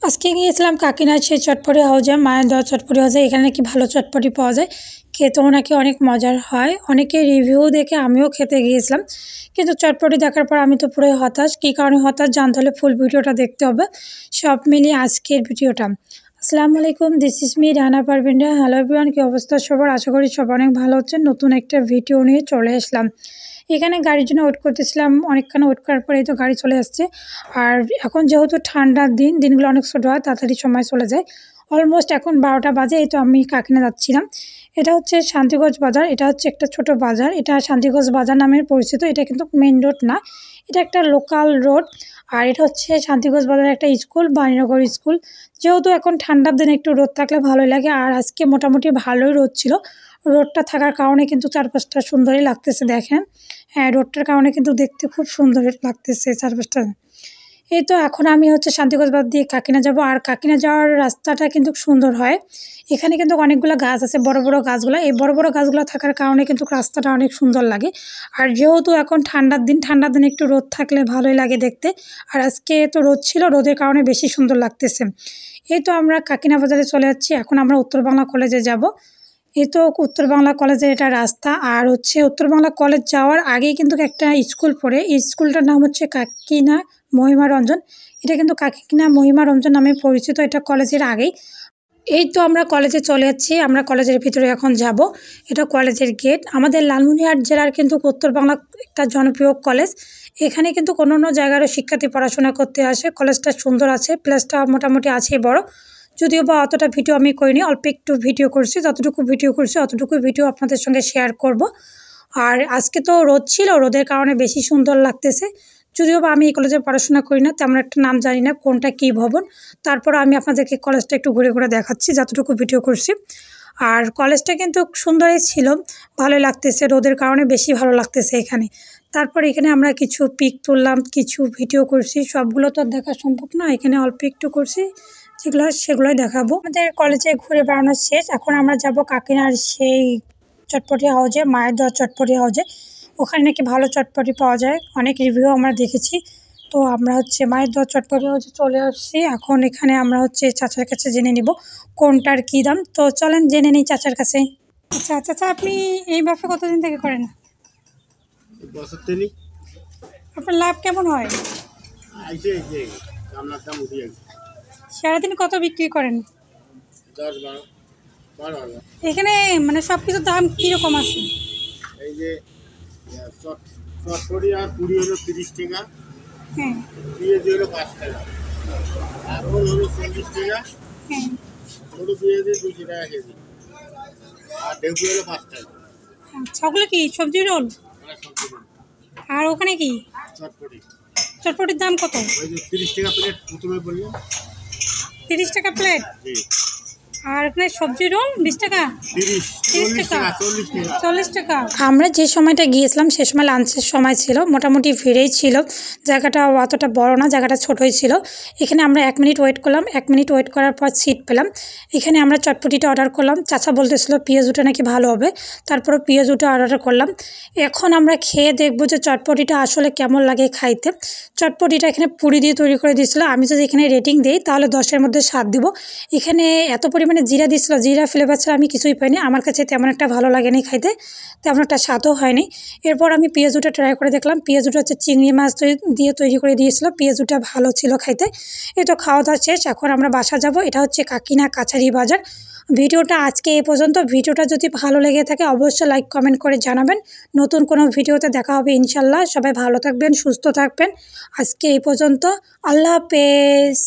আজকে গিয়েছিলাম কাকিনার সেই চটপটি হাউজে, মায়ের দেওয়া চটপটি হাউজে। এখানে নাকি ভালো চটপটি পাওয়া যায়, খেতেও নাকি অনেক মজার হয়। অনেকে রিভিউ দেখে আমিও খেতে গিয়েছিলাম, কিন্তু চটপটি দেখার পর আমি তো পুরোই হতাশ। কী কারণে হতাশ জানতে হলে ফুল ভিডিওটা দেখতে হবে। সব মিলিয়ে আজকের ভিডিওটা। আসসালামু আলাইকুম, this is me Rana Parvin. Hello everyone, কী অবস্থা সবার? আশা করি সব অনেক ভালো হচ্ছে। নতুন একটা ভিডিও নিয়ে চলে আসলাম। এখানে গাড়ির জন্য ওয়েট করতেছিলাম, অনেকক্ষণ ওয়েট করার পরেই তো গাড়ি চলে আসছে। আর এখন যেহেতু ঠান্ডার দিনগুলো অনেক ছোটো হয়, তাড়াতাড়ি সময় চলে যায়। অলমোস্ট এখন 12টা বাজে। এই তো আমি কাকিনা যাচ্ছিলাম। এটা হচ্ছে শান্তিগঞ্জ বাজার। এটা হচ্ছে একটা ছোট বাজার। এটা শান্তিগঞ্জ বাজার নামে পরিচিত। এটা কিন্তু মেন রোড না, এটা একটা লোকাল রোড। আর এটা হচ্ছে শান্তিগঞ্জ বাজারের একটা স্কুল, বাণীনগর স্কুল। যেহেতু এখন ঠান্ডার দিনে একটু রোদ থাকলে ভালোই লাগে, আর আজকে মোটামুটি ভালোই রোদ ছিল। রোডটা থাকার কারণে কিন্তু চারপাশটা সুন্দরই লাগতেছে, দেখেন। হ্যাঁ, রোডটার কারণে কিন্তু দেখতে খুব সুন্দর লাগতেছে চারপাশটা। এই তো এখন আমি হচ্ছে শান্তিগঞ্জ বাজার দিয়ে কাকিনা যাব। আর কাকিনা যাওয়ার রাস্তাটা কিন্তু সুন্দর হয়। এখানে কিন্তু অনেকগুলো গাছ আছে, বড় বড় গাছগুলো। এই বড় বড় গাছগুলো থাকার কারণে কিন্তু রাস্তাটা অনেক সুন্দর লাগে। আর যেহেতু এখন ঠান্ডার দিন একটু রোদ থাকলে ভালোই লাগে দেখতে। আর আজকে তো রোদ ছিল, রোদের কারণে বেশি সুন্দর লাগতেছে। এই তো আমরা কাকিনা বাজারে চলে যাচ্ছি। এখন আমরা উত্তর বাংলা কলেজে যাব। এই তো উত্তর বাংলা কলেজের এটা রাস্তা। আর হচ্ছে উত্তর বাংলা কলেজ যাওয়ার আগেই কিন্তু একটা স্কুল পড়ে। এই স্কুলটার নাম হচ্ছে কাকিনা মহিমা রঞ্জন। এটা কিন্তু কাকিনা মহিমা রঞ্জন নামে পরিচিত, এটা কলেজের আগেই। এই তো আমরা কলেজে চলে যাচ্ছি, আমরা কলেজের ভিতরে এখন যাব। এটা কলেজের গেট। আমাদের লালমনিরহাট জেলার কিন্তু উত্তর বাংলা একটা জনপ্রিয় কলেজ। এখানে কিন্তু অন্য জায়গারও শিক্ষার্থী পড়াশোনা করতে আসে। কলেজটা সুন্দর আছে, প্লেসটা মোটামুটি আছে বড়। যদিও বা অতটা ভিডিও আমি করিনি, অল্প একটু ভিডিও করছি। যতটুকু ভিডিও করছি অতটুকু ভিডিও আপনাদের সঙ্গে শেয়ার করব। আর আজকে তো রোদ ছিল, রোদের কারণে বেশি সুন্দর লাগতেছে। যদিও বা আমি এই কলেজে পড়াশোনা করি না, তেমন একটা নাম জানি না কোনটা কী ভবন। তারপর আমি আপনাদেরকে কলেজটা একটু ঘুরে ঘুরে দেখাচ্ছি যতটুকু ভিডিও করছি। আর কলেজটা কিন্তু সুন্দরই ছিল, ভালোই লাগতেছে। রোদের কারণে বেশি ভালো লাগতেছে এখানে। তারপর এখানে আমরা কিছু পিক তুললাম, কিছু ভিডিও করছি। সবগুলো তো দেখা সম্ভব না, এখানে অল্প একটু করছি। সেগুলোই দেখাবো। আমাদের কলেজে ঘুরে বেড়ানো শেষ। এখন আমরা যাব কাকিনার সেই চটপটি হাউজে, মায়ের দেওয়া চটপটি হাউজে। ওখানে নাকি ভালো চটপটি পাওয়া যায়, অনেক রিভিউ আমরা দেখেছি। তো আমরা হচ্ছে মায়ের দেওয়া চটপটি হাউজে চলে আসছি। এখন এখানে আমরা হচ্ছে চাচার কাছে জেনে নিব কোনটার কী দাম। তো চলেন জেনে নিই চাচার কাছে। আচ্ছা চাচা, আপনি এই ব্যবসা কতদিন থেকে করেন? আপনার লাভ কেমন হয়? সারাদিন কত বিক্রি করেন? এখানে মানে সব কিছুর দাম কীরকম আছে? এই যে চটপটি আর পুরি হলো 30 টাকা, হ্যাঁ, পেঁয়াজি হলো 5 টাকা, আপেল হলো 40 টাকা, হ্যাঁ, ছোটো পেঁয়াজি 200 টাকা কেজি, আর ঢেঁকু হলো 5 টাকা। আচ্ছা, ওগুলো কি সবজি রোল? আর ওখানে কি চটপটি, চটপটির দাম কত? ওই যে 30 টাকা প্লেট প্রথমে বললাম। 30 টাকা প্লেট। আর এখানে সবজি রোল 20 টাকা, 30 টাকা, 40 টাকা। আমরা যে সময়টা গিয়েছিলাম সে সময় লাঞ্চের সময় ছিল, মোটামুটি ভিড়েই ছিল। জায়গাটা অতটা বড় না, জায়গাটা ছোটোই ছিল। এখানে আমরা 1 মিনিট ওয়েট করলাম। 1 মিনিট ওয়েট করার পর সিট পেলাম। এখানে আমরা চটপটিটা অর্ডার করলাম। চাচা বলতেছিল পেঁয়াজুটা নাকি ভালো হবে, তারপরে পেঁয়াজুটা অর্ডার করলাম। এখন আমরা খেয়ে দেখবো যে চটপটিটা আসলে কেমন লাগে খাইতে। চটপটিটা এখানে পুরি দিয়ে তৈরি করে দিয়েছিল। আমি যদি এখানে রেটিং দিই তাহলে 10-এর মধ্যে 7 দিব। এখানে এত পরিমাণে জিরা দিয়েছিল, জিরা ফ্লেভার ছাড়া আমি কিছুই পাইনি। আমার কাছে তেমন একটা ভালো লাগেনি খাইতে, তেমন একটা স্বাদও হয়নি। এরপর আমি পেঁয়াজুটা ট্রাই করে দেখলাম। পেঁয়াজুটা হচ্ছে চিংড়ি মাছ দিয়ে তৈরি করে দিয়েছিল। পেঁয়াজুটা ভালো ছিল খাইতে। এই তো খাওয়া দাওয়া শেষ, এখন আমরা বাসা যাব। এটা হচ্ছে কাকিনা কাছারি বাজার। ভিডিওটা আজকে এই পর্যন্ত। ভিডিওটা যদি ভালো লেগে থাকে অবশ্যই লাইক কমেন্ট করে জানাবেন। নতুন কোনো ভিডিওতে দেখা হবে ইনশাল্লাহ। সবাই ভালো থাকবেন, সুস্থ থাকবেন। আজকে এই পর্যন্ত। আল্লাহ হাফেজ।